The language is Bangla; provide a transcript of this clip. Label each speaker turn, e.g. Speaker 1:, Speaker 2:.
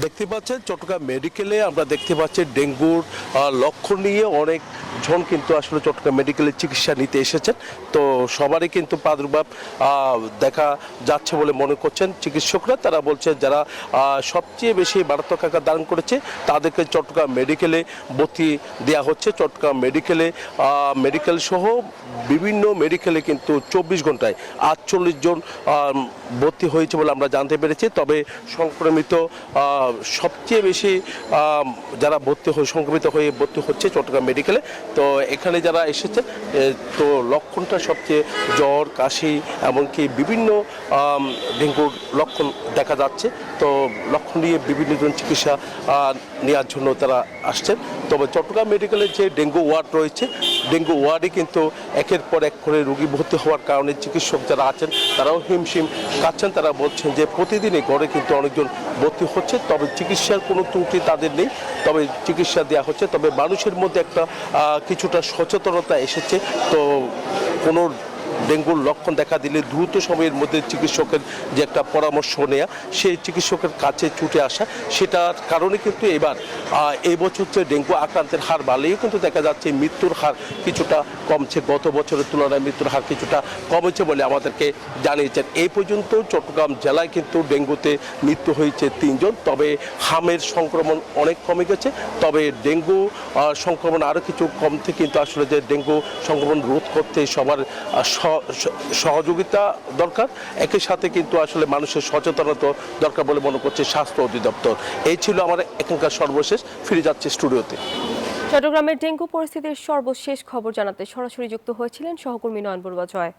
Speaker 1: দেখতে পাচ্ছেন চট্টগ্রাম মেডিকেলে আমরা দেখতে পাচ্ছি ডেঙ্গুর লক্ষণ নিয়ে অনেক জন কিন্তু আসলে চট্টগ্রাম মেডিকেলে চিকিৎসা নিতে এসেছেন। তো সবারই কিন্তু প্রাদুর্ভাব দেখা যাচ্ছে বলে মনে করছেন চিকিৎসকরা। তারা বলছেন যারা সবচেয়ে বেশি মারাত্মক আকার ধারণ করেছে তাদেরকে চট্টগ্রাম মেডিকেলে ভর্তি দেওয়া হচ্ছে। চট্টগ্রাম মেডিকেল সহ বিভিন্ন মেডিকেলে কিন্তু 24 ঘন্টায় 48 জন ভর্তি হয়েছে বলে আমরা জানতে পেরেছি। তবে সংক্রমিত সবচেয়ে বেশি যারা সংক্রমিত হয়ে ভর্তি হচ্ছে চট্টগ্রাম মেডিকেলে। তো এখানে যারা এসেছেন তো লক্ষণটা সবচেয়ে জ্বর, কাশি, এমনকি বিভিন্ন ডেঙ্গুর লক্ষণ দেখা যাচ্ছে। তো লক্ষণ নিয়ে বিভিন্ন জন চিকিৎসা নেওয়ার জন্য তারা আসছেন। তবে চট্টগ্রাম মেডিকেলের যে ডেঙ্গু ওয়ার্ড রয়েছে, ডেঙ্গু ওয়ার্ডে কিন্তু একের পর এক করে রোগী ভর্তি হওয়ার কারণে চিকিৎসক যারা আছেন তারাও হিমশিম খাচ্ছেন। তারা বলছেন যে প্রতিদিনই গড়ে কিন্তু অনেকজন ভর্তি হচ্ছে, তবে চিকিৎসার কোনো ত্রুটি তাদের নেই, তবে চিকিৎসা দেওয়া হচ্ছে। তবে মানুষের মধ্যে একটা কিছুটা সচেতনতা এসেছে। তো কোনো ডেঙ্গুর লক্ষণ দেখা দিলে দ্রুত সময়ের মধ্যে চিকিৎসকের যে একটা পরামর্শ নেওয়া, সেই চিকিৎসকের কাছে ছুটে আসা, সেটার কারণে কিন্তু এই বছর যে ডেঙ্গু আক্রান্তের হার বাড়লেও কিন্তু দেখা যাচ্ছে মৃত্যুর হার কিছুটা কমছে। গত বছরের তুলনায় মৃত্যুর হার কিছুটা কমেছে বলে আমাদেরকে জানিয়েছেন। এই পর্যন্ত চট্টগ্রাম জেলায় কিন্তু ডেঙ্গুতে মৃত্যু হয়েছে 3 জন। তবে হামের সংক্রমণ অনেক কমে গেছে। তবে ডেঙ্গু সংক্রমণ আরও কিছু কমতে কিন্তু আসলে যে ডেঙ্গু সংক্রমণ রোধ করতে সবার সহযোগিতা দরকার। একই সাথে কিন্তু আসলে মানুষের সচেতনতা দরকার বলে মনে করছে স্বাস্থ্য অধিদপ্তর। এই ছিল আমার এখানকার সর্বশেষ। ফিরে যাচ্ছে স্টুডিওতে।
Speaker 2: চট্টগ্রামের ডেঙ্গু পরিস্থিতির সর্বশেষ খবর জানাতে সরাসরি যুক্ত হয়েছিলেন সহকর্মী নয়ন বড়ুয়া জয়।